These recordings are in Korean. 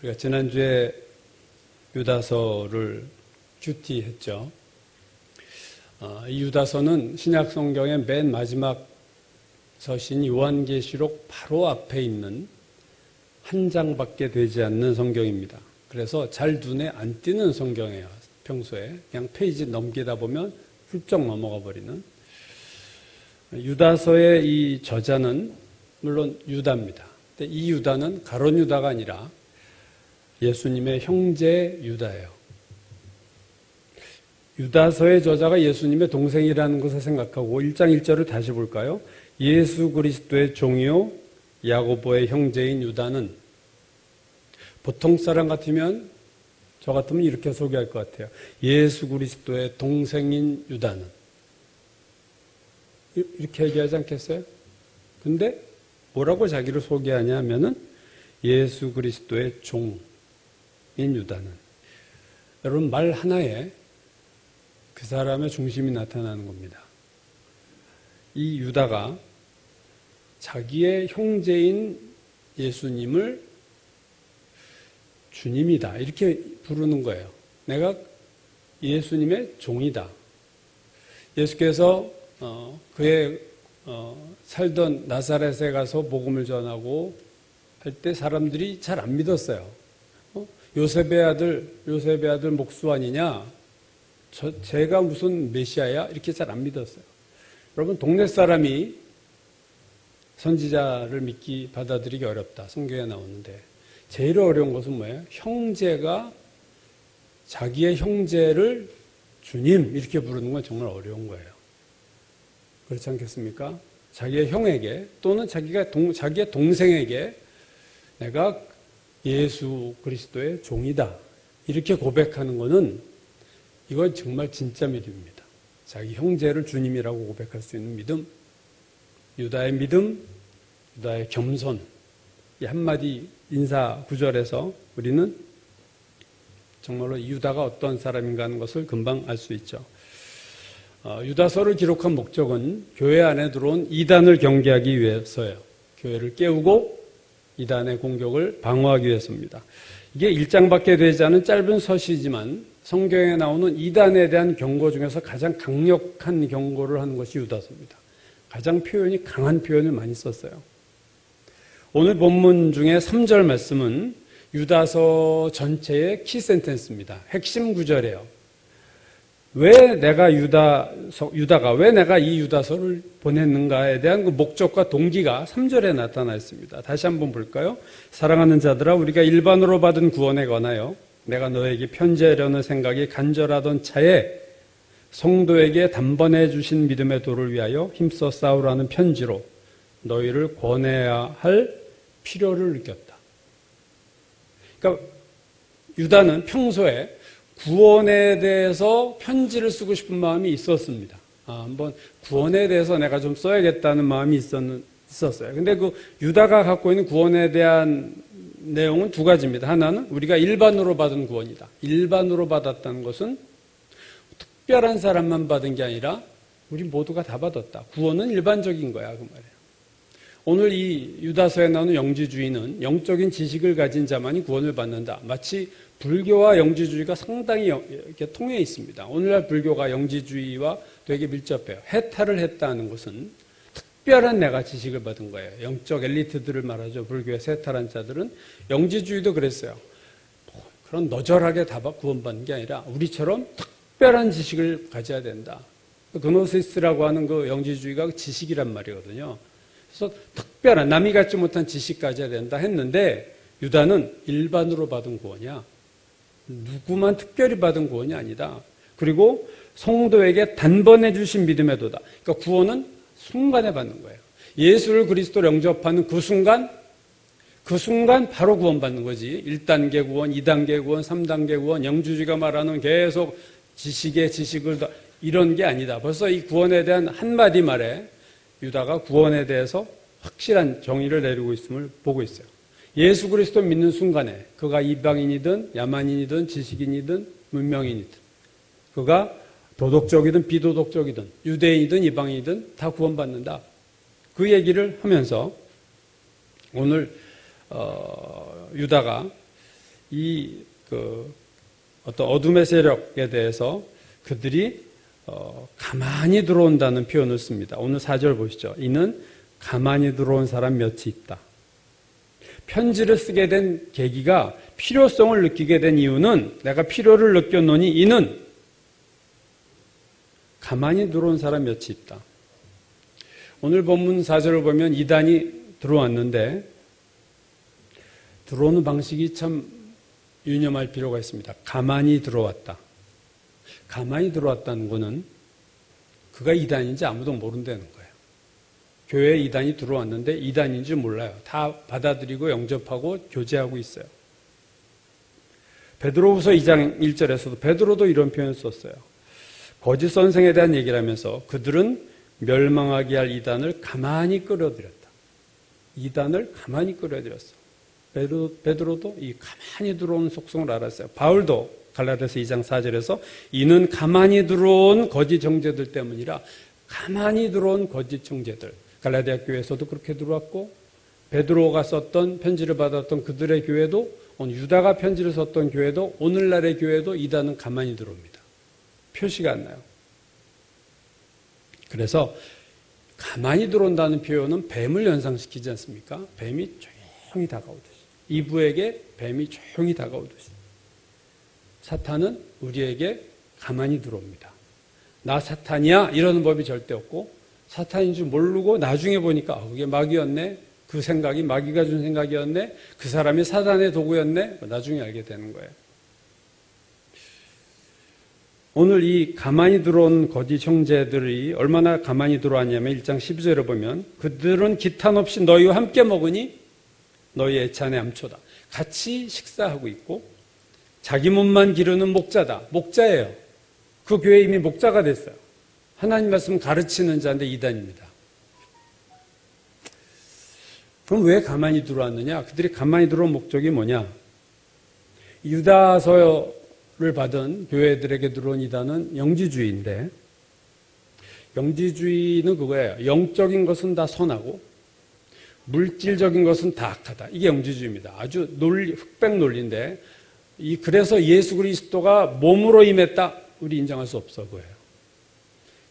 우리가 지난주에 유다서를 큐티했죠. 이 유다서는 신약 성경의 맨 마지막 서신 요한계시록 바로 앞에 있는 한 장밖에 되지 않는 성경입니다. 그래서 잘 눈에 안 띄는 성경이에요. 평소에 그냥 페이지 넘기다 보면 훌쩍 넘어가 버리는. 유다서의 이 저자는 물론 유다입니다. 근데 이 유다는 가론 유다가 아니라 예수님의 형제 유다예요. 유다서의 저자가 예수님의 동생이라는 것을 생각하고 1장 1절을 다시 볼까요? 예수 그리스도의 종이요 야고보의 형제인 유다는, 보통 사람 같으면 저 같으면 이렇게 소개할 것 같아요. 예수 그리스도의 동생인 유다는, 이렇게 얘기하지 않겠어요? 근데 뭐라고 자기를 소개하냐 하면은 예수 그리스도의 종인 유다는. 여러분, 말 하나에 그 사람의 중심이 나타나는 겁니다. 이 유다가 자기의 형제인 예수님을 주님이다 이렇게 부르는 거예요. 내가 예수님의 종이다. 예수께서 그의 살던 나사렛에 가서 복음을 전하고 할 때 사람들이 잘 안 믿었어요. 요셉의 아들 목수 아니냐? 제가 무슨 메시아야? 이렇게 잘 안 믿었어요. 여러분, 동네 사람이 선지자를 믿기, 받아들이기 어렵다. 성경에 나오는데 제일 어려운 것은 뭐예요? 형제가 자기의 형제를 주님 이렇게 부르는 건 정말 어려운 거예요. 그렇지 않겠습니까? 자기의 형에게 또는 자기의 동생에게 내가 예수 그리스도의 종이다 이렇게 고백하는 것은 이건 정말 진짜 믿음입니다. 자기 형제를 주님이라고 고백할 수 있는 믿음, 유다의 믿음, 유다의 겸손, 이 한마디 인사 구절에서 우리는 정말로 유다가 어떤 사람인가 하는 것을 금방 알 수 있죠. 유다서를 기록한 목적은 교회 안에 들어온 이단을 경계하기 위해서예요. 교회를 깨우고 이단의 공격을 방어하기 위해서입니다. 이게 1장밖에 되지 않은 짧은 서시지만 성경에 나오는 이단에 대한 경고 중에서 가장 강력한 경고를 하는 것이 유다서입니다. 가장 강한 표현을 많이 썼어요. 오늘 본문 중에 3절 말씀은 유다서 전체의 키 센텐스입니다. 핵심 구절이에요. 유다가 왜 내가 이 유다서를 보냈는가에 대한 그 목적과 동기가 3절에 나타나 있습니다. 다시 한번 볼까요? 사랑하는 자들아, 우리가 일반으로 받은 구원에 관하여 내가 너에게 편지하려는 생각이 간절하던 차에 성도에게 단번에 주신 믿음의 도를 위하여 힘써 싸우라는 편지로 너희를 권해야 할 필요를 느꼈다. 그러니까 유다는 평소에 구원에 대해서 편지를 쓰고 싶은 마음이 있었습니다. 한번 구원에 대해서 내가 좀 써야겠다는 마음이 있었어요. 근데 그 유다가 갖고 있는 구원에 대한 내용은 두 가지입니다. 하나는 우리가 일반으로 받은 구원이다. 일반으로 받았다는 것은 특별한 사람만 받은 게 아니라 우리 모두가 다 받았다. 구원은 일반적인 거야, 그 말이에요. 오늘 이 유다서에 나오는 영지주의는 영적인 지식을 가진 자만이 구원을 받는다. 마치 불교와 영지주의가 상당히 이렇게 통해 있습니다. 오늘날 불교가 영지주의와 되게 밀접해요. 해탈을 했다는 것은 특별한 내가 지식을 받은 거예요. 영적 엘리트들을 말하죠. 불교의 해탈한 자들은. 영지주의도 그랬어요. 그런 너절하게 다 구원받는 게 아니라 우리처럼 특별한 지식을 가져야 된다. 그노시스라고 하는 그 영지주의가 지식이란 말이거든요. 그래서 특별한 남이 갖지 못한 지식 가져야 된다 했는데 유다는 일반으로 받은 구원이야. 누구만 특별히 받은 구원이 아니다. 그리고 성도에게 단번에 주신 믿음의 도다. 그러니까 구원은 순간에 받는 거예요. 예수를 그리스도로 영접하는 그 순간 바로 구원받는 거지. 1단계 구원, 2단계 구원, 3단계 구원, 영주주의가 말하는 계속 지식을 이런 게 아니다. 벌써 이 구원에 대한 한마디 말에 유다가 구원에 대해서 확실한 정의를 내리고 있음을 보고 있어요. 예수 그리스도 믿는 순간에 그가 이방인이든 야만인이든 지식인이든 문명인이든 그가 도덕적이든 비도덕적이든 유대인이든 이방인이든 다 구원받는다. 그 얘기를 하면서 오늘 유다가 어떤 어둠의 세력에 대해서 그들이 가만히 들어온다는 표현을 씁니다. 오늘 4절 보시죠. 이는 가만히 들어온 사람 몇이 있다. 편지를 쓰게 된 계기가 필요성을 느끼게 된 이유는 내가 필요를 느꼈노니 이는 가만히 들어온 사람 몇이 있다. 오늘 본문 4절을 보면 이단이 들어왔는데 들어오는 방식이 참 유념할 필요가 있습니다. 가만히 들어왔다. 가만히 들어왔다는 것은 그가 이단인지 아무도 모른다는 거예요. 교회에 이단이 들어왔는데 이단인지 몰라요. 다 받아들이고 영접하고 교제하고 있어요. 베드로후서 2장 1절에서도 베드로도 이런 표현을 썼어요. 거짓 선생에 대한 얘기를 하면서 그들은 멸망하게 할 이단을 가만히 끌어들였다. 이단을 가만히 끌어들였어. 베드로도 이 가만히 들어온 속성을 알았어요. 바울도 갈라디아서 2장 4절에서 이는 가만히 들어온 거짓 형제들 때문이라 가만히 들어온 거짓 형제들. 갈라디아 교회에서도 그렇게 들어왔고 베드로가 썼던 편지를 받았던 그들의 교회도 유다가 편지를 썼던 교회도 오늘날의 교회도 이단은 가만히 들어옵니다. 표시가 안 나요. 그래서 가만히 들어온다는 표현은 뱀을 연상시키지 않습니까? 뱀이 조용히 다가오듯이. 이브에게 뱀이 조용히 다가오듯이. 사탄은 우리에게 가만히 들어옵니다. 나 사탄이야? 이러는 법이 절대 없고 사탄인 줄 모르고 나중에 보니까 그게 마귀였네. 그 생각이 마귀가 준 생각이었네. 그 사람이 사단의 도구였네. 나중에 알게 되는 거예요. 오늘 이 가만히 들어온 거짓 형제들이 얼마나 가만히 들어왔냐면 1장 12절에 보면 그들은 기탄 없이 너희와 함께 먹으니 너희 애찬의 암초다. 같이 식사하고 있고 자기 몸만 기르는 목자다. 목자예요. 그 교회 이미 목자가 됐어요. 하나님 말씀 가르치는 자인데 이단입니다. 그럼 왜 가만히 들어왔느냐? 그들이 가만히 들어온 목적이 뭐냐? 유다서를 받은 교회들에게 들어온 이단은 영지주의인데 영지주의는 그거예요. 영적인 것은 다 선하고 물질적인 것은 다 악하다. 이게 영지주의입니다. 아주 흑백 논리인데 그래서 예수 그리스도가 몸으로 임했다. 우리 인정할 수 없어 보여요.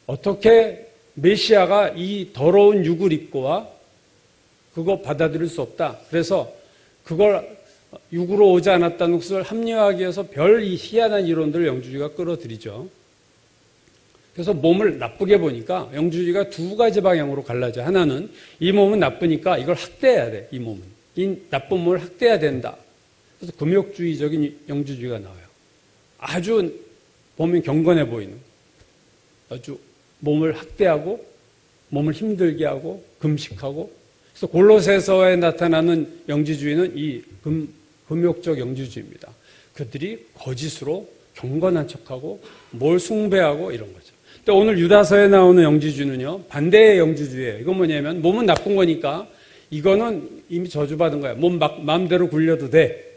어떻게 메시아가 이 더러운 육을 입고와 그거 받아들일 수 없다. 그래서 그걸 육으로 오지 않았다는 것을 합리화하기 위해서 별 희한한 이론들을 영주주의가 끌어들이죠. 그래서 몸을 나쁘게 보니까 영주주의가 두 가지 방향으로 갈라져. 하나는 이 몸은 나쁘니까 이걸 학대해야 돼. 이 몸은. 이 나쁜 몸을 학대해야 된다. 그래서 금욕주의적인 영주주의가 나와요. 아주 보면 경건해 보이는 아주 몸을 학대하고 몸을 힘들게 하고 금식하고 그래서 골로새서에 나타나는 영지주의는 이 금욕적 영지주의입니다. 그들이 거짓으로 경건한 척하고 뭘 숭배하고 이런 거죠. 근데 오늘 유다서에 나오는 영지주의는요 반대의 영지주의예요. 이건 뭐냐면 몸은 나쁜 거니까 이거는 이미 저주받은 거야. 몸 마음대로 굴려도 돼.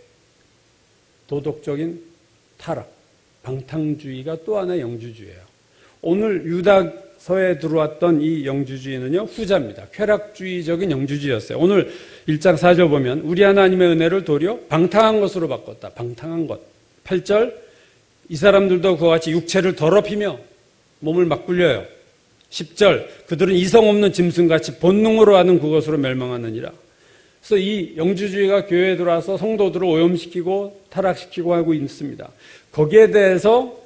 도덕적인 타락, 방탕주의가 또 하나의 영주주의예요. 오늘 유다서에 들어왔던 이 영주주의는요 후자입니다. 쾌락주의적인 영주주의였어요. 오늘 1장 4절 보면 우리 하나님의 은혜를 도리어 방탕한 것으로 바꿨다. 방탕한 것. 8절 이 사람들도 그와 같이 육체를 더럽히며 몸을 막 굴려요. 10절 그들은 이성 없는 짐승같이 본능으로 하는 그것으로 멸망하느니라. 그래서 이 영주주의가 교회에 들어와서 성도들을 오염시키고 타락시키고 하고 있습니다. 거기에 대해서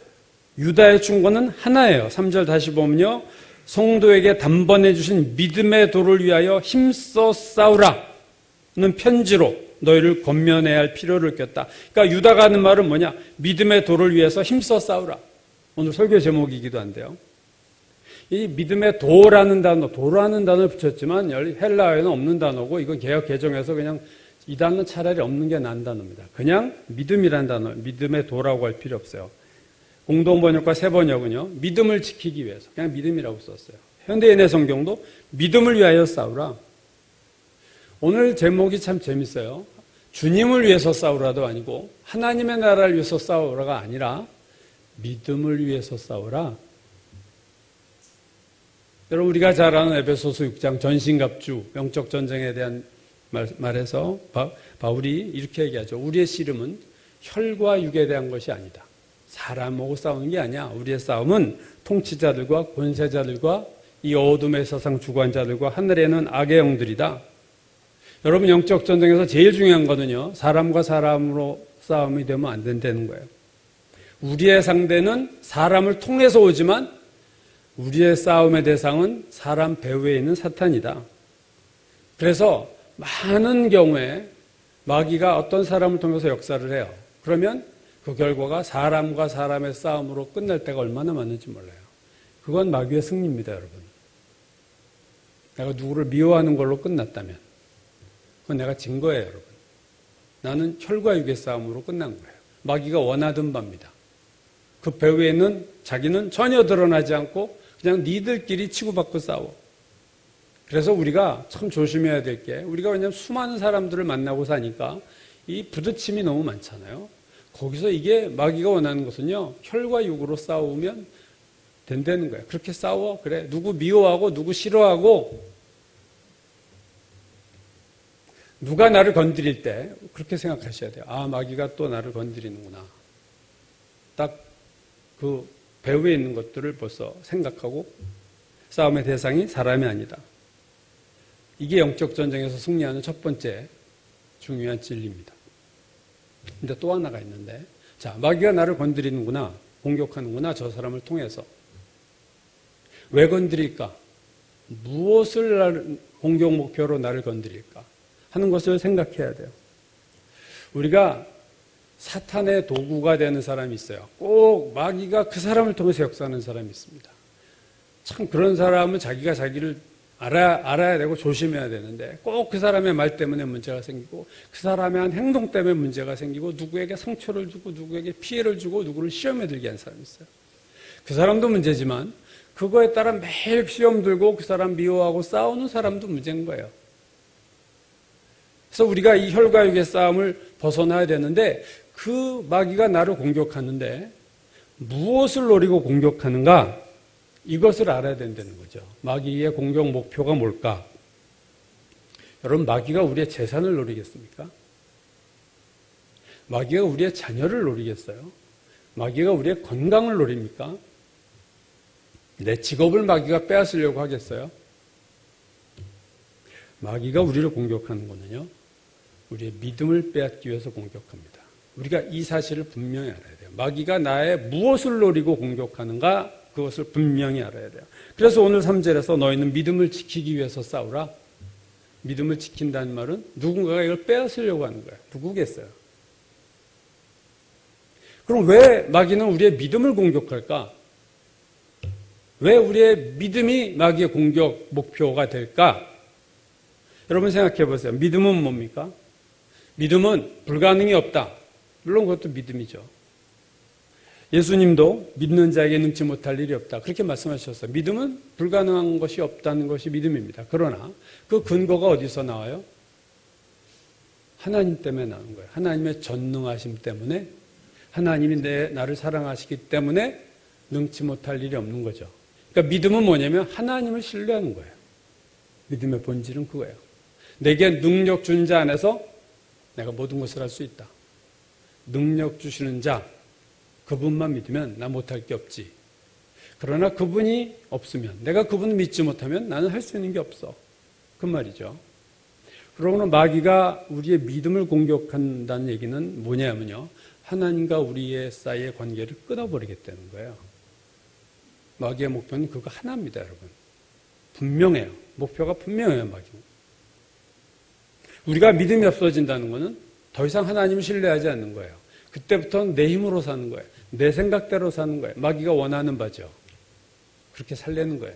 유다의 충고는 하나예요. 3절 다시 보면요. 성도에게 단번에 주신 믿음의 도를 위하여 힘써 싸우라는 편지로 너희를 권면해야 할 필요를 느꼈다. 그러니까 유다가 하는 말은 뭐냐? 믿음의 도를 위해서 힘써 싸우라. 오늘 설교 제목이기도 한데요. 이 믿음의 도라는 도라는 단어를 붙였지만 헬라어에는 없는 단어고 이건 개역 개정에서 그냥 이 단어는 차라리 없는 게 나은 단어입니다. 그냥 믿음이라는 단어, 믿음의 도라고 할 필요 없어요. 공동번역과 새번역은요, 믿음을 지키기 위해서 그냥 믿음이라고 썼어요. 현대인의 성경도 믿음을 위하여 싸우라. 오늘 제목이 참 재밌어요. 주님을 위해서 싸우라도 아니고 하나님의 나라를 위해서 싸우라가 아니라 믿음을 위해서 싸우라. 여러분 우리가 잘 아는 에베소서 6장 전신갑주 영적 전쟁에 대한 말에서 바울이 이렇게 얘기하죠. 우리의 씨름은 혈과 육에 대한 것이 아니다. 사람하고 싸우는 게 아니야. 우리의 싸움은 통치자들과 권세자들과 이 어둠의 세상 주관자들과 하늘에는 악의 영들이다. 여러분, 영적 전쟁에서 제일 중요한 거는요, 사람과 사람으로 싸움이 되면 안 된다는 거예요. 우리의 상대는 사람을 통해서 오지만 우리의 싸움의 대상은 사람 배후에 있는 사탄이다. 그래서 많은 경우에 마귀가 어떤 사람을 통해서 역사를 해요. 그러면 그 결과가 사람과 사람의 싸움으로 끝날 때가 얼마나 많은지 몰라요. 그건 마귀의 승리입니다, 여러분. 내가 누구를 미워하는 걸로 끝났다면 그건 내가 진 거예요, 여러분. 나는 혈과 육의 싸움으로 끝난 거예요. 마귀가 원하던 바입니다. 그 배후에는 자기는 전혀 드러나지 않고 그냥 니들끼리 치고받고 싸워. 그래서 우리가 참 조심해야 될 게, 우리가 왜냐하면 수많은 사람들을 만나고 사니까 이 부딪힘이 너무 많잖아요. 거기서 이게 마귀가 원하는 것은요, 혈과 육으로 싸우면 된다는 거예요. 그렇게 싸워. 그래. 누구 미워하고 누구 싫어하고 누가 나를 건드릴 때 그렇게 생각하셔야 돼요. 아, 마귀가 또 나를 건드리는구나. 딱 그 배후에 있는 것들을 벌써 생각하고 싸움의 대상이 사람이 아니다. 이게 영적 전쟁에서 승리하는 첫 번째 중요한 진리입니다. 근데 또 하나가 있는데, 자, 마귀가 나를 건드리는구나, 공격하는구나, 저 사람을 통해서. 왜 건드릴까? 무엇을 공격 목표로 나를 건드릴까? 하는 것을 생각해야 돼요. 우리가 사탄의 도구가 되는 사람이 있어요. 꼭 마귀가 그 사람을 통해서 역사하는 사람이 있습니다. 참 그런 사람은 자기가 자기를 알아야 되고 조심해야 되는데, 꼭 그 사람의 말 때문에 문제가 생기고 그 사람의 한 행동 때문에 문제가 생기고 누구에게 상처를 주고 누구에게 피해를 주고 누구를 시험에 들게 한 사람이 있어요. 그 사람도 문제지만 그거에 따라 매일 시험 들고 그 사람 미워하고 싸우는 사람도 문제인 거예요. 그래서 우리가 이 혈과 육의 싸움을 벗어나야 되는데, 그 마귀가 나를 공격하는데 무엇을 노리고 공격하는가? 이것을 알아야 된다는 거죠. 마귀의 공격 목표가 뭘까? 여러분, 마귀가 우리의 재산을 노리겠습니까? 마귀가 우리의 자녀를 노리겠어요? 마귀가 우리의 건강을 노립니까? 내 직업을 마귀가 빼앗으려고 하겠어요? 마귀가 우리를 공격하는 거는요, 우리의 믿음을 빼앗기 위해서 공격합니다. 우리가 이 사실을 분명히 알아야 돼요. 마귀가 나의 무엇을 노리고 공격하는가? 그것을 분명히 알아야 돼요. 그래서 오늘 3절에서 너희는 믿음을 지키기 위해서 싸우라. 믿음을 지킨다는 말은 누군가가 이걸 빼앗으려고 하는 거예요. 누구겠어요? 그럼 왜 마귀는 우리의 믿음을 공격할까? 왜 우리의 믿음이 마귀의 공격 목표가 될까? 여러분 생각해 보세요. 믿음은 뭡니까? 믿음은 불가능이 없다. 물론 그것도 믿음이죠. 예수님도 믿는 자에게 능치 못할 일이 없다, 그렇게 말씀하셨어요. 믿음은 불가능한 것이 없다는 것이 믿음입니다. 그러나 그 근거가 어디서 나와요? 하나님 때문에 나오는 거예요. 하나님의 전능하심 때문에, 하나님이 나를 사랑하시기 때문에 능치 못할 일이 없는 거죠. 그러니까 믿음은 뭐냐면 하나님을 신뢰하는 거예요. 믿음의 본질은 그거예요. 내게 능력 준 자 안에서 내가 모든 것을 할 수 있다. 능력 주시는 자, 그분만 믿으면 나 못할 게 없지. 그러나 그분이 없으면, 내가 그분을 믿지 못하면 나는 할 수 있는 게 없어. 그 말이죠. 그러고는 마귀가 우리의 믿음을 공격한다는 얘기는 뭐냐면요, 하나님과 우리의 사이의 관계를 끊어버리겠다는 거예요. 마귀의 목표는 그거 하나입니다, 여러분. 분명해요. 목표가 분명해요, 마귀는. 우리가 믿음이 없어진다는 것은 더 이상 하나님을 신뢰하지 않는 거예요. 그때부터는 내 힘으로 사는 거예요. 내 생각대로 사는 거예요. 마귀가 원하는 바죠. 그렇게 살려는 거예요.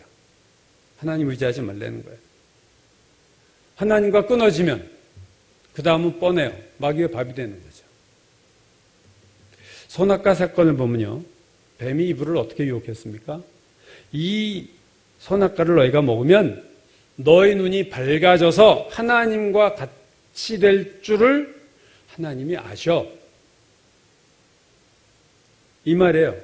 하나님 의지하지 말라는 거예요. 하나님과 끊어지면 그 다음은 뻔해요. 마귀의 밥이 되는 거죠. 선악과 사건을 보면요, 뱀이 이브를 어떻게 유혹했습니까? 이 선악과를 너희가 먹으면 너희 눈이 밝아져서 하나님과 같이 될 줄을 하나님이 아셔. 이 말이에요.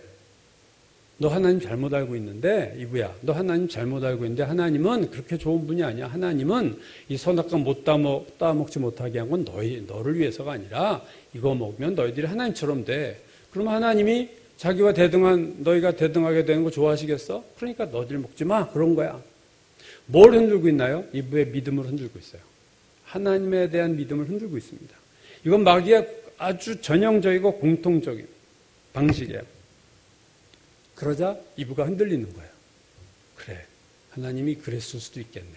너 하나님 잘못 알고 있는데, 이브야, 너 하나님 잘못 알고 있는데, 하나님은 그렇게 좋은 분이 아니야. 하나님은 이 선악과 못 따먹지 못하게 한 건 너를 위해서가 아니라, 이거 먹으면 너희들이 하나님처럼 돼. 그러면 하나님이 자기와 너희가 대등하게 되는 거 좋아하시겠어? 그러니까 너희들 먹지 마. 그런 거야. 뭘 흔들고 있나요? 이브의 믿음을 흔들고 있어요. 하나님에 대한 믿음을 흔들고 있습니다. 이건 마귀의 아주 전형적이고 공통적인 방식이에요. 그러자 이브가 흔들리는 거예요. 그래, 하나님이 그랬을 수도 있겠네.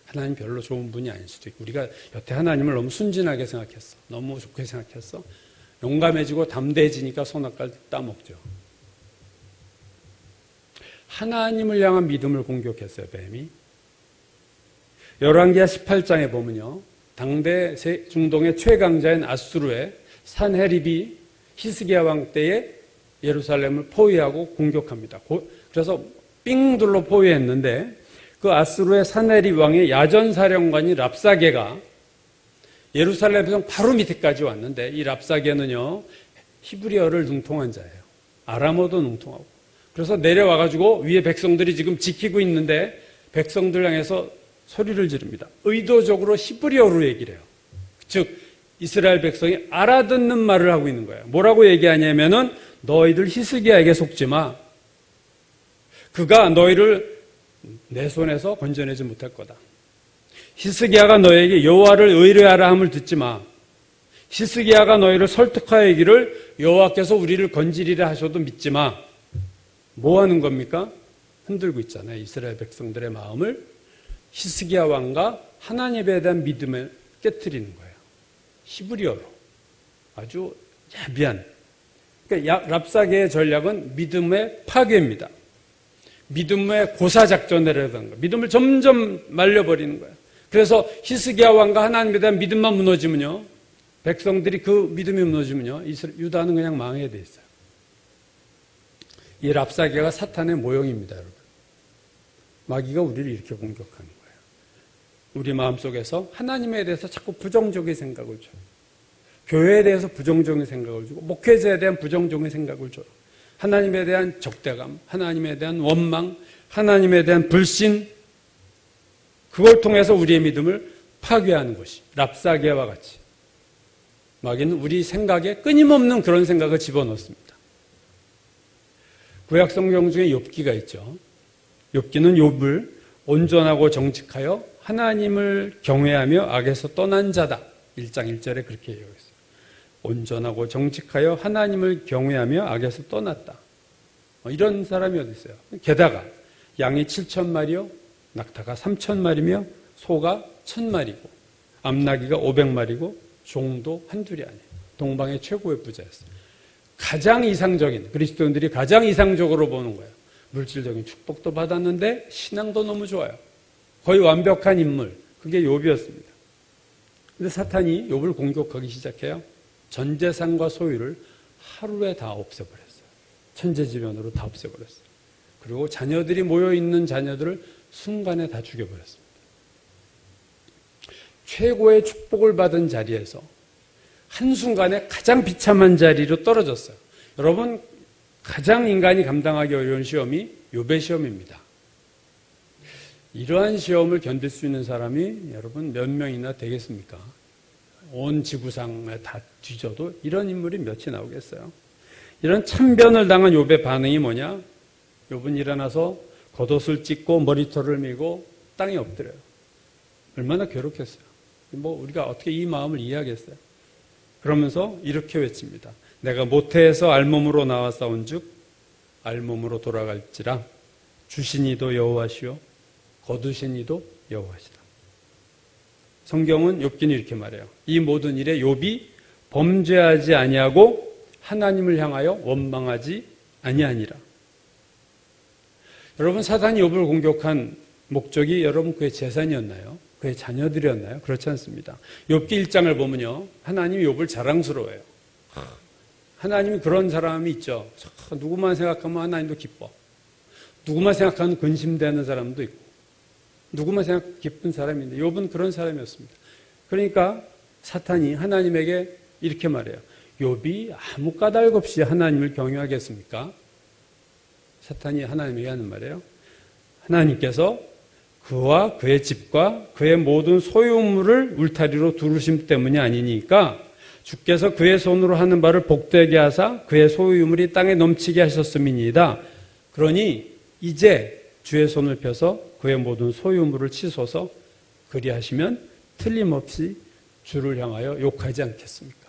하나님 별로 좋은 분이 아닐 수도 있고, 우리가 여태 하나님을 너무 순진하게 생각했어. 너무 좋게 생각했어. 용감해지고 담대해지니까 선악과를 따먹죠. 하나님을 향한 믿음을 공격했어요, 뱀이. 열왕기하 18장에 보면요, 당대 중동의 최강자인 아수르의 산헤립이 히스기야 왕 때에 예루살렘을 포위하고 공격합니다. 그래서 삥 둘러 포위했는데, 그 아수르의 산헤립 왕의 야전사령관인 랍사게가 예루살렘에서 바로 밑에까지 왔는데, 이 랍사게는요 히브리어를 능통한 자예요. 아람어도 능통하고. 그래서 내려와가지고 위에 백성들이 지금 지키고 있는데 백성들 향해서 소리를 지릅니다. 의도적으로 히브리어로 얘기를 해요. 즉 이스라엘 백성이 알아듣는 말을 하고 있는 거예요. 뭐라고 얘기하냐면은, 너희들 히스기야에게 속지 마. 그가 너희를 내 손에서 건져내지 못할 거다. 히스기야가 너에게 여호와를 의뢰하라 함을 듣지 마. 히스기야가 너희를 설득하여 이기를 여호와께서 우리를 건지리라 하셔도 믿지 마. 뭐 하는 겁니까? 흔들고 있잖아요. 이스라엘 백성들의 마음을 히스기야 왕과 하나님에 대한 믿음을 깨트리는 거예요. 히브리어로. 아주 야비한. 그러니까 랍사게의 전략은 믿음의 파괴입니다. 믿음의 고사작전을 하던 거예요. 믿음을 점점 말려버리는 거예요. 그래서 히스기야 왕과 하나님에 대한 믿음만 무너지면요, 백성들이 그 믿음이 무너지면요, 유다는 그냥 망하게 돼 있어요. 이 랍사게가 사탄의 모형입니다, 여러분. 마귀가 우리를 이렇게 공격하는 거예요. 우리 마음속에서 하나님에 대해서 자꾸 부정적인 생각을 줘요. 교회에 대해서 부정적인 생각을 주고, 목회자에 대한 부정적인 생각을 줘요. 하나님에 대한 적대감, 하나님에 대한 원망, 하나님에 대한 불신, 그걸 통해서 우리의 믿음을 파괴하는 것이 랍사게와 같이 마귀는 우리 생각에 끊임없는 그런 생각을 집어넣습니다. 구약 성경 중에 욥기가 있죠. 욥기는 욥을 온전하고 정직하여 하나님을 경외하며 악에서 떠난 자다. 1장 1절에 그렇게 얘기했어요. 온전하고 정직하여 하나님을 경외하며 악에서 떠났다. 이런 사람이 어디 있어요? 게다가 양이 7,000마리요, 낙타가 3,000마리며 소가 1,000마리고 암나귀가 500마리고 종도 한둘이 아니에요. 동방의 최고의 부자였어요. 가장 이상적인, 그리스도인들이 가장 이상적으로 보는 거예요. 물질적인 축복도 받았는데 신앙도 너무 좋아요. 거의 완벽한 인물, 그게 욥이었습니다. 근데 사탄이 욥을 공격하기 시작해요. 전 재산과 소유를 하루에 다 없애버렸어요. 천재지변으로 다 없애버렸어요. 그리고 자녀들이 모여있는 자녀들을 순간에 다 죽여버렸습니다. 최고의 축복을 받은 자리에서 한순간에 가장 비참한 자리로 떨어졌어요. 여러분, 가장 인간이 감당하기 어려운 시험이 욥의 시험입니다. 이러한 시험을 견딜 수 있는 사람이 여러분 몇 명이나 되겠습니까? 온 지구상에 다 뒤져도 이런 인물이 몇이 나오겠어요? 이런 참변을 당한 욥의 반응이 뭐냐? 욥은 일어나서 겉옷을 찢고 머리털을 밀고 땅에 엎드려요. 얼마나 괴롭겠어요. 우리가 어떻게 이 마음을 이해하겠어요? 그러면서 이렇게 외칩니다. 내가 모태에서 알몸으로 나와 싸운즉 알몸으로 돌아갈지라. 주신 이도 여호와시요 거두신 이도 여호와시다. 성경은 욥기는 이렇게 말해요. 이 모든 일에 욥이 범죄하지 아니하고 하나님을 향하여 원망하지 아니하니라. 여러분, 사탄이 욥을 공격한 목적이 여러분 그의 재산이었나요? 그의 자녀들이었나요? 그렇지 않습니다. 욥기 1장을 보면요, 하나님이 욥을 자랑스러워해요. 하나님이 그런 사람이 있죠. 누구만 생각하면 하나님도 기뻐. 누구만 생각하면 근심되는 사람도 있고, 누구만 생각 기쁜 사람인데 욥은 그런 사람이었습니다. 그러니까 사탄이 하나님에게 이렇게 말해요. 욥이 아무 까닭 없이 하나님을 경외하겠습니까? 사탄이 하나님에게 하는 말이에요. 하나님께서 그와 그의 집과 그의 모든 소유물을 울타리로 두르심 때문이 아니니까 주께서 그의 손으로 하는 바를 복되게 하사 그의 소유물이 땅에 넘치게 하셨음이니이다. 그러니 이제 주의 손을 펴서 그의 모든 소유물을 치소서 그리하시면 틀림없이 주를 향하여 욕하지 않겠습니까?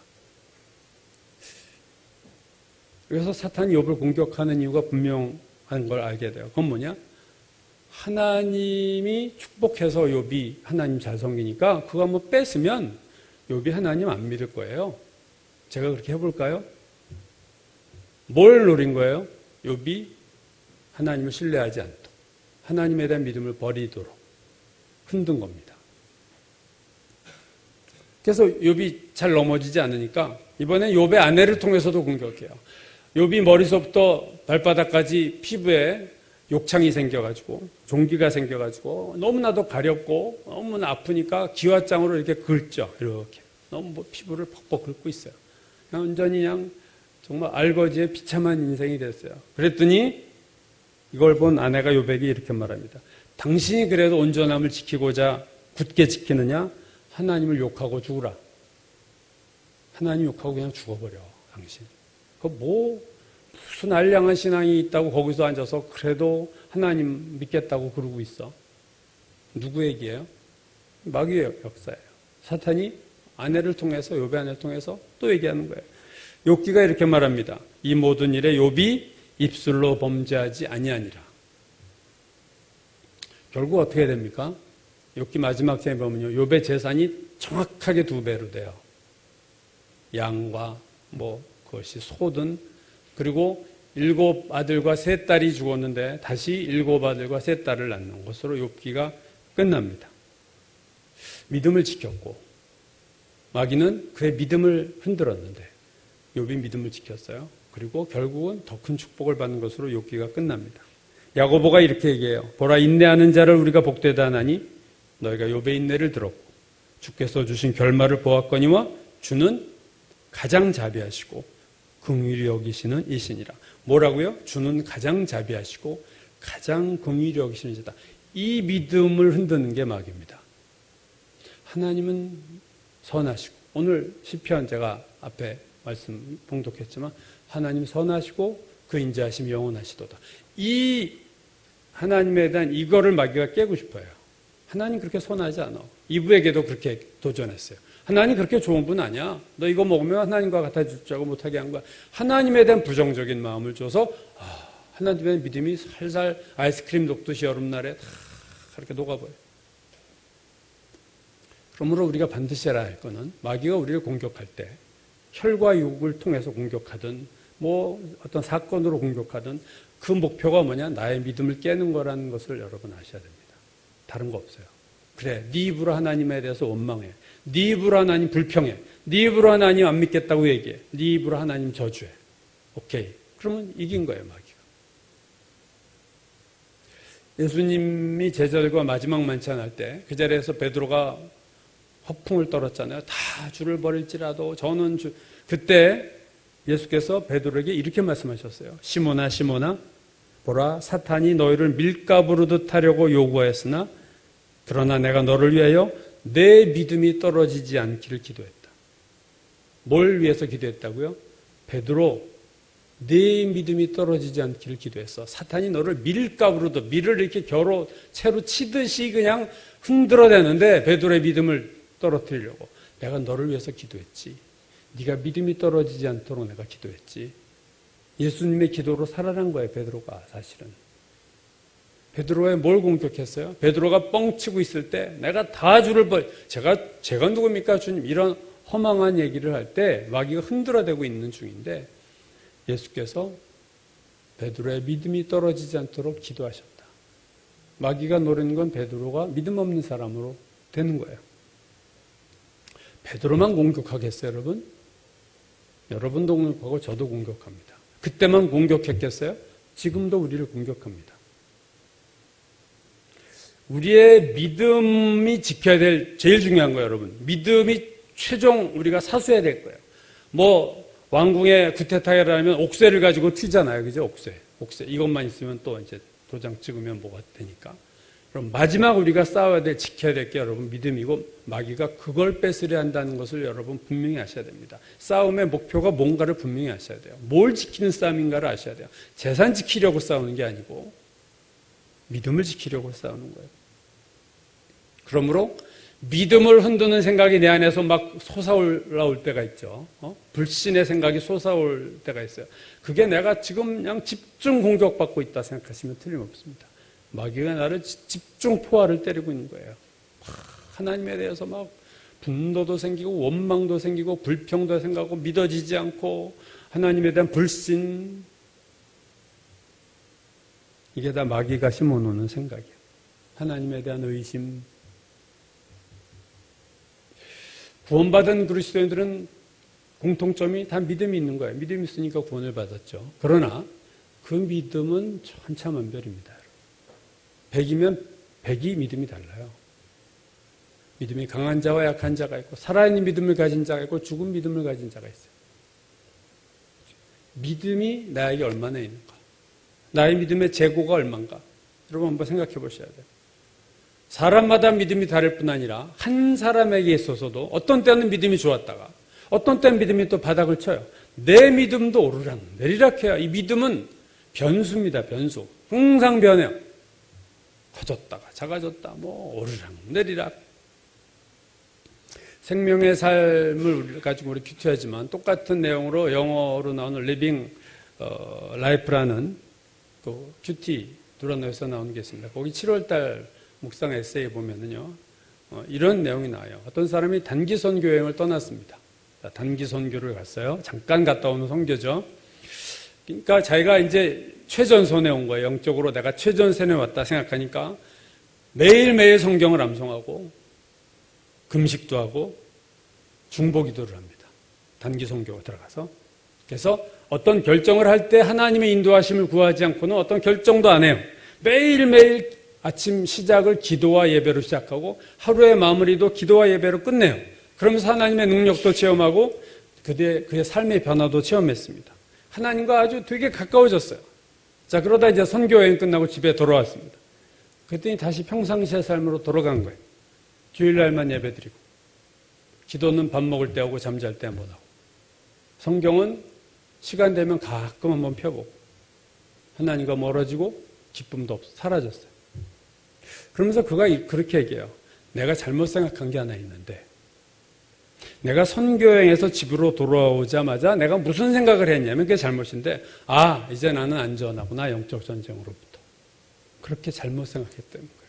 그래서 사탄이 욥을 공격하는 이유가 분명한 걸 알게 돼요. 그건 뭐냐? 하나님이 축복해서 욥이 하나님 잘 섬기니까 그거 한번 뺐으면 욥이 하나님 안 믿을 거예요. 제가 그렇게 해볼까요? 뭘 노린 거예요? 욥이 하나님을 신뢰하지 않도록, 하나님에 대한 믿음을 버리도록 흔든 겁니다. 그래서 욥이 잘 넘어지지 않으니까 이번에 욥의 아내를 통해서도 공격해요. 욥이 머리서부터 발바닥까지 피부에 욕창이 생겨가지고 종기가 생겨가지고 너무나도 가렵고 너무나 아프니까 기와장으로 이렇게 긁죠. 이렇게 너무 피부를 퍽퍽 긁고 있어요. 그냥 완전히 그냥 정말 알거지의 비참한 인생이 됐어요. 그랬더니 이걸 본 아내가 욥에게 이렇게 말합니다. 당신이 그래도 온전함을 지키고자 굳게 지키느냐? 하나님을 욕하고 죽으라. 하나님 욕하고 그냥 죽어버려, 당신. 무슨 알량한 신앙이 있다고 거기서 앉아서 그래도 하나님 믿겠다고 그러고 있어. 누구 얘기예요? 마귀의 역사예요. 사탄이 아내를 통해서, 욥의 아내를 통해서 또 얘기하는 거예요. 욥기가 이렇게 말합니다. 이 모든 일에 욥이 입술로 범죄하지 아니하니라. 결국 어떻게 됩니까? 욥기 마지막 장에 보면요, 욥의 재산이 정확하게 2배로 돼요. 양과 그것이 소든, 그리고 7 아들과 3 딸이 죽었는데 다시 7 아들과 3 딸을 낳는 것으로 욥기가 끝납니다. 믿음을 지켰고 마귀는 그의 믿음을 흔들었는데 욥이 믿음을 지켰어요. 그리고 결국은 더 큰 축복을 받는 것으로 욥기가 끝납니다. 야고보가 이렇게 얘기해요. 보라, 인내하는 자를 우리가 복되다 하나니 너희가 욥의 인내를 들었고 주께서 주신 결말을 보았거니와 주는 가장 자비하시고 긍휼히 여기시는 이시니라. 뭐라고요? 주는 가장 자비하시고 가장 긍휼히 여기시는 이시다. 이 믿음을 흔드는 게 마귀입니다. 하나님은 선하시고, 오늘 시편 제가 앞에 말씀 봉독했지만 하나님 선하시고 그 인자하심이 영원하시도다. 이 하나님에 대한 이거를 마귀가 깨고 싶어요. 하나님 그렇게 선하지 않아. 이브에게도 그렇게 도전했어요. 하나님 그렇게 좋은 분 아니야. 너 이거 먹으면 하나님과 같아지자고 못하게 한 거야. 하나님에 대한 부정적인 마음을 줘서 하나님에 대한 믿음이 살살 아이스크림 녹듯이 여름날에 다 그렇게 녹아버려요. 그러므로 우리가 반드시 알아야 할 거는 마귀가 우리를 공격할 때 혈과 육을 통해서 공격하든 어떤 사건으로 공격하든 그 목표가 뭐냐? 나의 믿음을 깨는 거라는 것을 여러분 아셔야 됩니다. 다른 거 없어요. 그래, 네 입으로 하나님에 대해서 원망해. 네 입으로 하나님 불평해. 네 입으로 하나님 안 믿겠다고 얘기해. 네 입으로 하나님 저주해. 오케이. 그러면 이긴 거예요, 마귀가. 예수님이 제자들과 마지막 만찬할 때 그 자리에서 베드로가 허풍을 떨었잖아요. 다 주를 버릴지라도 저는 그때 예수께서 베드로에게 이렇게 말씀하셨어요. 시몬아, 시몬아, 보라, 사탄이 너희를 밀가부르듯 하려고 요구하였으나 그러나 내가 너를 위하여 내 믿음이 떨어지지 않기를 기도했다. 뭘 위해서 기도했다고요? 베드로, 네 믿음이 떨어지지 않기를 기도했어. 사탄이 너를 밀가부르듯, 밀을 이렇게 채로 치듯이 그냥 흔들어대는데 베드로의 믿음을 떨어뜨리려고 내가 너를 위해서 기도했지. 네가 믿음이 떨어지지 않도록 내가 기도했지. 예수님의 기도로 살아난 거예요, 베드로가 사실은. 베드로에 뭘 공격했어요? 베드로가 뻥치고 있을 때 내가 다 주를 제가 누굽니까 주님? 이런 허망한 얘기를 할 때 마귀가 흔들어대고 있는 중인데 예수께서 베드로의 믿음이 떨어지지 않도록 기도하셨다. 마귀가 노리는 건 베드로가 믿음 없는 사람으로 되는 거예요. 베드로만 공격하겠어요, 여러분? 여러분도 공격하고 저도 공격합니다. 그때만 공격했겠어요? 지금도 우리를 공격합니다. 우리의 믿음이 지켜야 될 제일 중요한 거예요, 여러분. 믿음이 최종 우리가 사수해야 될 거예요. 왕궁에 구테타를 하면 옥새를 가지고 튀잖아요, 그죠? 옥새. 옥새 이것만 있으면 또 이제 도장 찍으면 뭐가 되니까. 그럼 마지막 우리가 싸워야 될, 지켜야 될 게 여러분 믿음이고 마귀가 그걸 뺏으려 한다는 것을 여러분 분명히 아셔야 됩니다. 싸움의 목표가 뭔가를 분명히 아셔야 돼요. 뭘 지키는 싸움인가를 아셔야 돼요. 재산 지키려고 싸우는 게 아니고 믿음을 지키려고 싸우는 거예요. 그러므로 믿음을 흔드는 생각이 내 안에서 막 솟아올라올 때가 있죠. 불신의 생각이 솟아올 때가 있어요. 그게 내가 지금 그냥 집중 공격받고 있다 생각하시면 틀림없습니다. 마귀가 나를 집중 포화를 때리고 있는 거예요. 하나님에 대해서 막 분노도 생기고 원망도 생기고 불평도 생기고 믿어지지 않고 하나님에 대한 불신, 이게 다 마귀가 심어놓는 생각이에요. 하나님에 대한 의심. 구원받은 그리스도인들은 공통점이 다 믿음이 있는 거예요. 믿음이 있으니까 구원을 받았죠. 그러나 그 믿음은 천차만별입니다. 100이면 100이 믿음이 달라요. 믿음이 강한 자와 약한 자가 있고 살아있는 믿음을 가진 자가 있고 죽은 믿음을 가진 자가 있어요. 믿음이 나에게 얼마나 있는가? 나의 믿음의 재고가 얼마인가? 여러분 한번 생각해 보셔야 돼요. 사람마다 믿음이 다를 뿐 아니라 한 사람에게 있어서도 어떤 때는 믿음이 좋았다가 어떤 때는 믿음이 또 바닥을 쳐요. 내 믿음도 오르락 내리락 해요. 이 믿음은 변수입니다. 변수. 항상 변해요. 커졌다가 작아졌다. 뭐 오르락 내리락. 생명의 삶을 가지고 우리 큐티하지만 똑같은 내용으로 영어로 나오는 리빙 라이프라는 그 큐티 두라노에서 나오는 게 있습니다. 거기 7월달 묵상 에세이 보면은요, 이런 내용이 나와요. 어떤 사람이 단기 선교 여행을 떠났습니다. 단기 선교를 갔어요. 잠깐 갔다 오는 선교죠. 그러니까 자기가 이제 최전선에 온 거예요. 영적으로 내가 최전선에 왔다 생각하니까 매일매일 성경을 암송하고 금식도 하고 중보기도를 합니다. 단기 선교가 들어가서. 그래서 어떤 결정을 할 때 하나님의 인도하심을 구하지 않고는 어떤 결정도 안 해요. 매일매일 아침 시작을 기도와 예배로 시작하고 하루의 마무리도 기도와 예배로 끝내요. 그러면서 하나님의 능력도 체험하고 그의 삶의 변화도 체험했습니다. 하나님과 아주 되게 가까워졌어요. 자, 그러다 이제 선교여행 끝나고 집에 돌아왔습니다. 그랬더니 다시 평상시의 삶으로 돌아간 거예요. 주일날만 예배드리고 기도는 밥 먹을 때 하고 잠잘 때 한번 하고 성경은 시간 되면 가끔 한번 펴보고 하나님과 멀어지고 기쁨도 사라졌어요. 그러면서 그가 그렇게 얘기해요. 내가 잘못 생각한 게 하나 있는데 내가 선교여행에서 집으로 돌아오자마자 내가 무슨 생각을 했냐면 그게 잘못인데 이제 나는 안전하구나 영적 전쟁으로부터. 그렇게 잘못 생각했다는 거예요.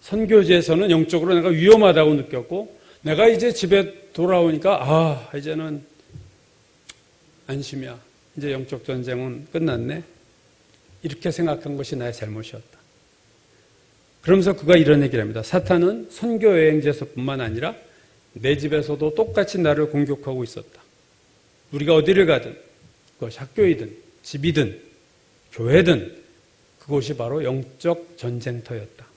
선교지에서는 영적으로 내가 위험하다고 느꼈고 내가 이제 집에 돌아오니까 이제는 안심이야. 이제 영적 전쟁은 끝났네. 이렇게 생각한 것이 나의 잘못이었다. 그러면서 그가 이런 얘기를 합니다. 사탄은 선교여행지에서뿐만 아니라 내 집에서도 똑같이 나를 공격하고 있었다. 우리가 어디를 가든 그것이 학교이든 집이든 교회든 그곳이 바로 영적 전쟁터였다.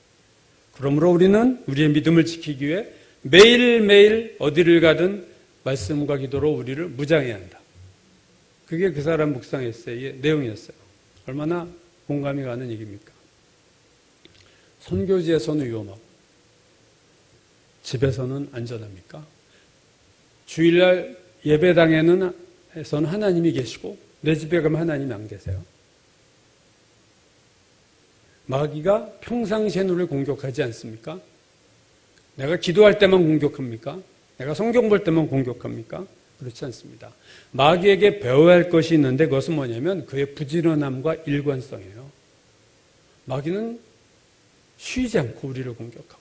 그러므로 우리는 우리의 믿음을 지키기 위해 매일매일 어디를 가든 말씀과 기도로 우리를 무장해야 한다. 그게 그 사람 묵상 에세이의 내용이었어요. 얼마나 공감이 가는 얘기입니까? 선교지에서는 위험하고 집에서는 안전합니까? 주일날 예배당에서는 하나님이 계시고 내 집에 가면 하나님이 안 계세요? 마귀가 평상시에 우리를 공격하지 않습니까? 내가 기도할 때만 공격합니까? 내가 성경 볼 때만 공격합니까? 그렇지 않습니다. 마귀에게 배워야 할 것이 있는데 그것은 뭐냐면 그의 부지런함과 일관성이에요. 마귀는 쉬지 않고 우리를 공격하고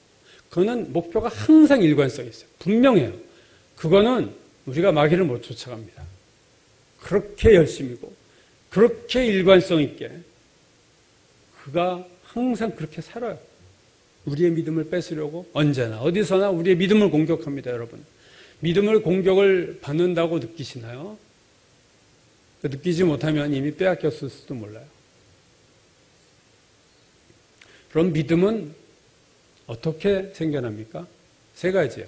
그거는 목표가 항상 일관성이 있어요. 분명해요. 그거는 우리가 마귀를 못 쫓아갑니다. 그렇게 열심이고 그렇게 일관성 있게 그가 항상 그렇게 살아요. 우리의 믿음을 뺏으려고 언제나 어디서나 우리의 믿음을 공격합니다. 여러분. 믿음을 공격을 받는다고 느끼시나요? 느끼지 못하면 이미 빼앗겼을 수도 몰라요. 그럼 믿음은 어떻게 생겨납니까? 세 가지요.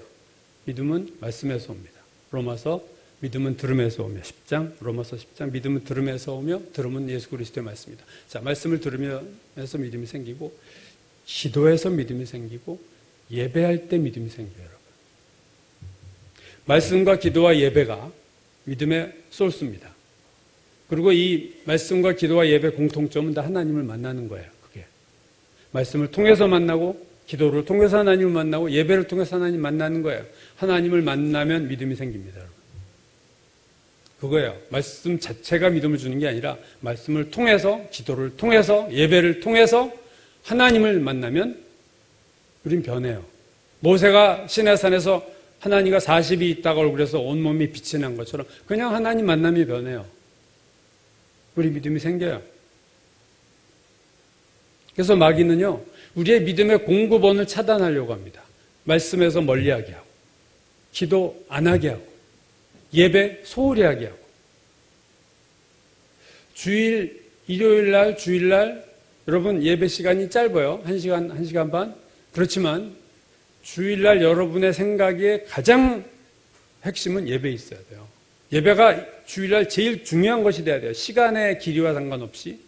믿음은 말씀에서 옵니다. 로마서 믿음은 들음에서 오며 10장 로마서 10장 믿음은 들음에서 오며 들음은 예수 그리스도의 말씀이다. 자, 말씀을 들으면서 믿음이 생기고 기도해서 믿음이 생기고 예배할 때 믿음이 생겨요. 여러분. 말씀과 기도와 예배가 믿음의 소스입니다. 그리고 이 말씀과 기도와 예배 공통점은 다 하나님을 만나는 거예요. 그게 말씀을 통해서 만나고 기도를 통해서 하나님을 만나고 예배를 통해서 하나님 만나는 거예요. 하나님을 만나면 믿음이 생깁니다. 여러분. 그거예요. 말씀 자체가 믿음을 주는 게 아니라 말씀을 통해서 기도를 통해서 예배를 통해서 하나님을 만나면 우린 변해요. 모세가 시내산에서 하나님과 40이 있다가 얼굴에서 온몸이 빛이 난 것처럼 그냥 하나님 만남이 변해요. 우리 믿음이 생겨요. 그래서 마귀는요, 우리의 믿음의 공급원을 차단하려고 합니다. 말씀에서 멀리하게 하고, 기도 안 하게 하고, 예배 소홀히 하게 하고. 일요일날, 주일날, 여러분 예배 시간이 짧아요. 1시간, 1시간 반. 그렇지만 주일날 여러분의 생각의 가장 핵심은 예배에 있어야 돼요. 예배가 주일날 제일 중요한 것이 돼야 돼요. 시간의 길이와 상관없이.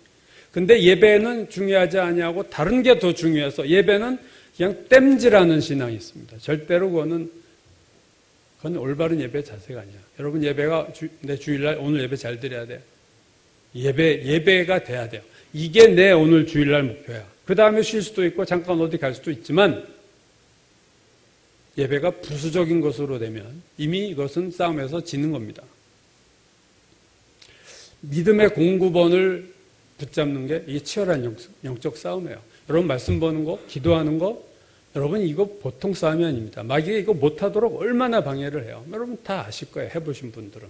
근데 예배는 중요하지 아니하고 다른 게 더 중요해서 예배는 그냥 땜질하는 신앙이 있습니다. 절대로 그건 올바른 예배 자세가 아니야. 여러분 예배가 내 주일날 오늘 예배 잘 드려야 돼. 예배가 돼야 돼요. 이게 내 오늘 주일날 목표야. 그 다음에 쉴 수도 있고 잠깐 어디 갈 수도 있지만 예배가 부수적인 것으로 되면 이미 이것은 싸움에서 지는 겁니다. 믿음의 공급원을 붙잡는 게 이게 치열한 영적 싸움이에요. 여러분 말씀 보는 거, 기도하는 거, 여러분 이거 보통 싸움이 아닙니다. 마귀가 이거 못하도록 얼마나 방해를 해요. 여러분 다 아실 거예요. 해보신 분들은.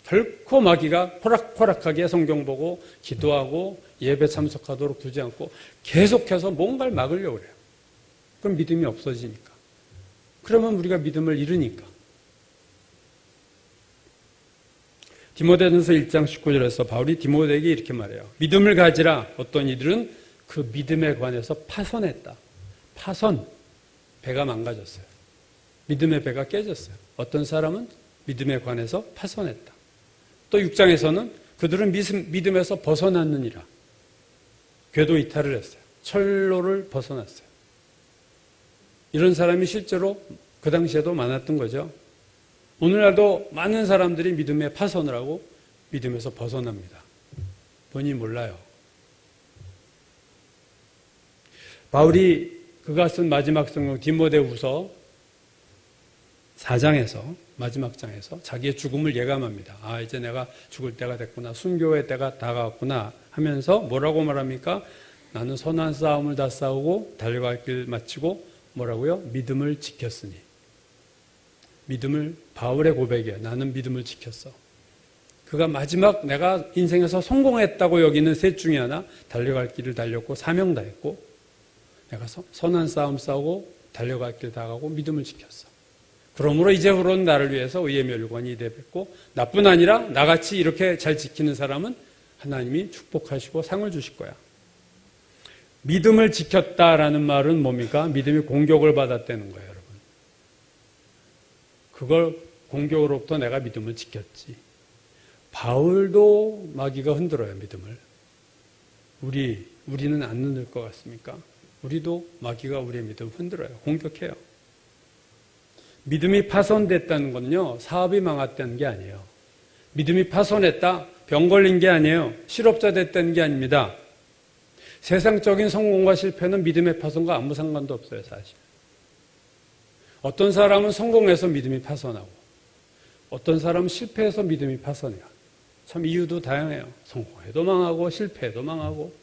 결코 마귀가 호락호락하게 성경 보고 기도하고 예배 참석하도록 두지 않고 계속해서 뭔가를 막으려고 그래요. 그럼 믿음이 없어지니까. 그러면 우리가 믿음을 잃으니까. 디모데전서 1장 19절에서 바울이 디모데에게 이렇게 말해요. 믿음을 가지라. 어떤 이들은 그 믿음에 관해서 파선했다. 파선. 배가 망가졌어요. 믿음의 배가 깨졌어요. 어떤 사람은 믿음에 관해서 파선했다. 또 6장에서는 그들은 믿음에서 벗어났느니라. 궤도 이탈을 했어요. 철로를 벗어났어요. 이런 사람이 실제로 그 당시에도 많았던 거죠. 오늘날도 많은 사람들이 믿음에 파선을 하고 믿음에서 벗어납니다. 본인이 몰라요. 바울이 그가 쓴 마지막 성경 디모데후서 4장에서 마지막 장에서 자기의 죽음을 예감합니다. 아, 이제 내가 죽을 때가 됐구나. 순교의 때가 다가왔구나 하면서 뭐라고 말합니까? 나는 선한 싸움을 다 싸우고 달려갈 길 마치고 뭐라고요? 믿음을 지켰으니. 바울의 고백이에요. 나는 믿음을 지켰어. 그가 마지막 내가 인생에서 성공했다고 여기는 셋 중에 하나, 달려갈 길을 달렸고 사명 다했고 내가 선한 싸움 싸우고 달려갈 길 다가고 믿음을 지켰어. 그러므로 이제후로는 나를 위해서 의의 멸관이 대뱉고 나뿐 아니라 나같이 이렇게 잘 지키는 사람은 하나님이 축복하시고 상을 주실 거야. 믿음을 지켰다라는 말은 뭡니까? 믿음이 공격을 받았다는 거예요, 여러분. 그걸 공격으로부터 내가 믿음을 지켰지. 바울도 마귀가 흔들어요, 믿음을. 우리는 안 흔들 것 같습니까? 우리도 마귀가 우리의 믿음을 흔들어요. 공격해요. 믿음이 파손됐다는 건요, 사업이 망했다는 게 아니에요. 믿음이 파손했다, 병 걸린 게 아니에요. 실업자 됐다는 게 아닙니다. 세상적인 성공과 실패는 믿음의 파손과 아무 상관도 없어요, 사실. 어떤 사람은 성공해서 믿음이 파손하고, 어떤 사람은 실패해서 믿음이 파손해요. 참 이유도 다양해요. 성공해도 망하고, 실패해도 망하고.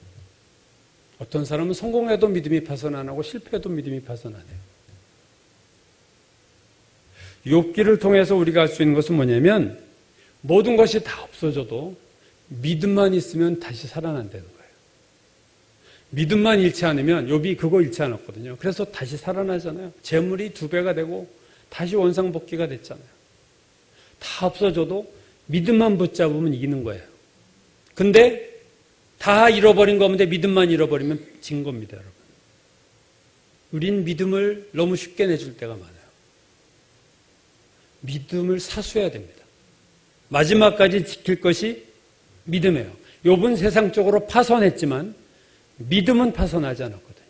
어떤 사람은 성공해도 믿음이 파손 안 하고, 실패해도 믿음이 파손 안 해요. 욥기를 통해서 우리가 알 수 있는 것은 뭐냐면 모든 것이 다 없어져도 믿음만 있으면 다시 살아난다는 거예요. 믿음만 잃지 않으면 욥이 그거 잃지 않았거든요. 그래서 다시 살아나잖아요. 재물이 2배가 되고 다시 원상복귀가 됐잖아요. 다 없어져도 믿음만 붙잡으면 이기는 거예요. 근데 다 잃어버린 건데 믿음만 잃어버리면 진 겁니다, 여러분. 우린 믿음을 너무 쉽게 내줄 때가 많아요. 믿음을 사수해야 됩니다. 마지막까지 지킬 것이 믿음이에요. 욥은 세상적으로 파손했지만 믿음은 파손하지 않았거든요.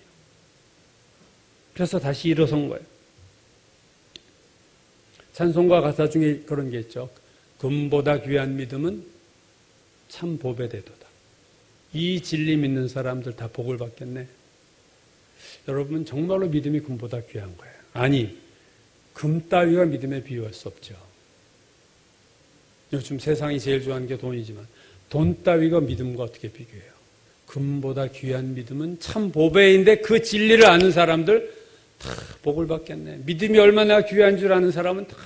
그래서 다시 일어선 거예요. 찬송가 가사 중에 그런 게 있죠. 금보다 귀한 믿음은 참 복의 대도다. 이 진리 믿는 사람들 다 복을 받겠네. 여러분 정말로 믿음이 금보다 귀한 거예요. 아니, 금 따위가 믿음에 비유할 수 없죠. 요즘 세상이 제일 좋아하는 게 돈이지만 돈 따위가 믿음과 어떻게 비교해요? 금보다 귀한 믿음은 참 보배인데 그 진리를 아는 사람들 다 복을 받겠네. 믿음이 얼마나 귀한 줄 아는 사람은 다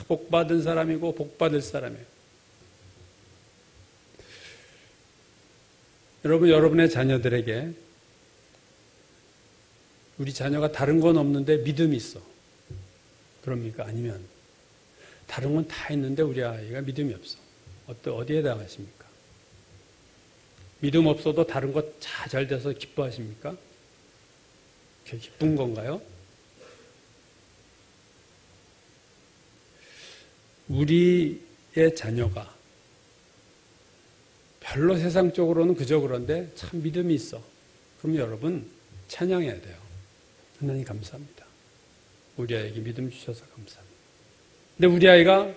복받은 사람이고 복받을 사람이에요. 여러분, 여러분의 자녀들에게 우리 자녀가 다른 건 없는데 믿음이 있어. 그럽니까? 아니면 다른 건 다 있는데 우리 아이가 믿음이 없어. 어디에 해당하십니까? 믿음 없어도 다른 것 잘 돼서 기뻐하십니까? 그게 기쁜 건가요? 우리의 자녀가 별로 세상적으로는 그저 그런데 참 믿음이 있어. 그럼 여러분 찬양해야 돼요. 하나님 감사합니다. 우리 아이에게 믿음 주셔서 감사합니다. 근데 우리 아이가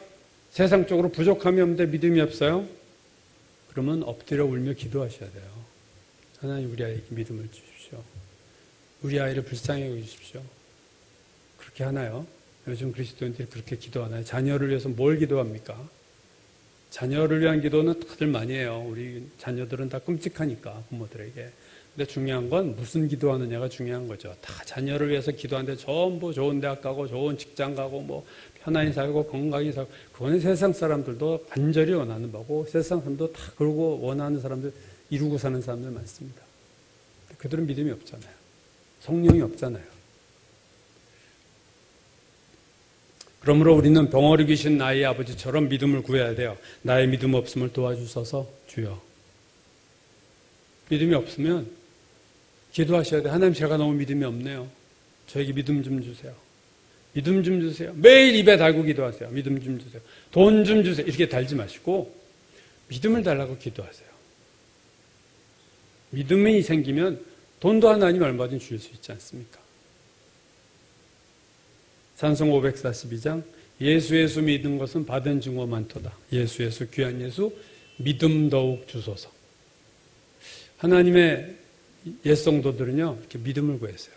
세상적으로 부족함이 없는데 믿음이 없어요? 그러면 엎드려 울며 기도하셔야 돼요. 하나님 우리 아이에게 믿음을 주십시오. 우리 아이를 불쌍히 여기십시오. 그렇게 하나요? 요즘 그리스도인들이 그렇게 기도하나요? 자녀를 위해서 뭘 기도합니까? 자녀를 위한 기도는 다들 많이 해요. 우리 자녀들은 다 끔찍하니까 부모들에게. 근데 중요한 건 무슨 기도하느냐가 중요한 거죠. 다 자녀를 위해서 기도하는데 전부 좋은 대학 가고 좋은 직장 가고 뭐 편안히 살고 건강히 살고 그거는 세상 사람들도 간절히 원하는 바고 세상 사람도 다 그러고 원하는 사람들 이루고 사는 사람들 많습니다. 그들은 믿음이 없잖아요. 성령이 없잖아요. 그러므로 우리는 병어리 귀신 나의 아버지처럼 믿음을 구해야 돼요. 나의 믿음 없음을 도와주셔서 주여. 믿음이 없으면 기도하셔야 돼요. 하나님 제가 너무 믿음이 없네요. 저에게 믿음 좀 주세요. 믿음 좀 주세요. 매일 입에 달고 기도하세요. 믿음 좀 주세요. 돈 좀 주세요. 이렇게 달지 마시고 믿음을 달라고 기도하세요. 믿음이 생기면 돈도 하나님 얼마든지 주실 수 있지 않습니까? 찬송 542장 예수 믿은 것은 받은 증거 많도다. 예수 귀한 예수 믿음 더욱 주소서. 하나님의 옛성도들은요 이렇게 믿음을 구했어요.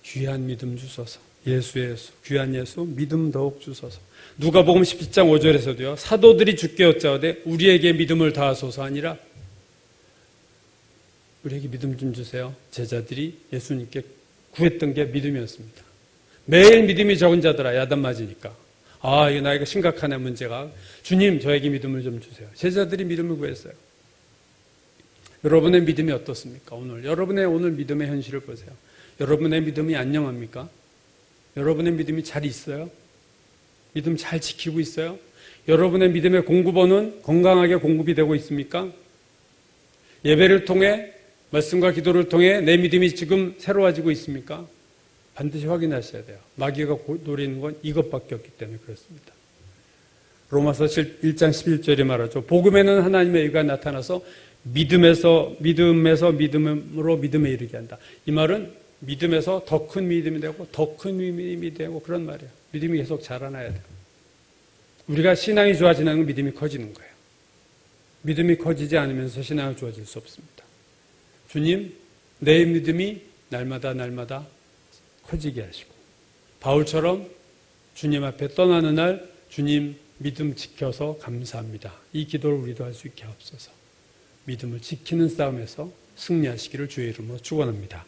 귀한 믿음 주소서. 예수 귀한 예수 믿음 더욱 주소서. 누가복음 17장 5절에서도요 사도들이 주께 여짜오되 우리에게 믿음을 다하소서 하니라. 우리에게 믿음 좀 주세요. 제자들이 예수님께 구했던 게 믿음이었습니다. 매일 믿음이 적은 자들아 야단 맞으니까 이거 나이가 심각하네 문제가. 주님 저에게 믿음을 좀 주세요. 제자들이 믿음을 구했어요. 여러분의 믿음이 어떻습니까? 여러분의 오늘 믿음의 현실을 보세요. 여러분의 믿음이 안녕합니까? 여러분의 믿음이 잘 있어요? 믿음 잘 지키고 있어요? 여러분의 믿음의 공급원은 건강하게 공급이 되고 있습니까? 예배를 통해 말씀과 기도를 통해 내 믿음이 지금 새로워지고 있습니까? 반드시 확인하셔야 돼요. 마귀가 노리는 건 이것밖에 없기 때문에 그렇습니다. 로마서 1장 11절에 말하죠. 복음에는 하나님의 의가 나타나서 믿음으로 믿음에 이르게 한다. 이 말은 믿음에서 더 큰 믿음이 되고 더 큰 믿음이 되고 그런 말이에요. 믿음이 계속 자라나야 돼요. 우리가 신앙이 좋아지는 건 믿음이 커지는 거예요. 믿음이 커지지 않으면서 신앙이 좋아질 수 없습니다. 주님, 내 믿음이 날마다 커지게 하시고 바울처럼 주님 앞에 떠나는 날 주님 믿음 지켜서 감사합니다. 이 기도를 우리도 할 수 있게 하옵소서. 믿음을 지키는 싸움에서 승리하시기를 주의 이름으로 축원합니다.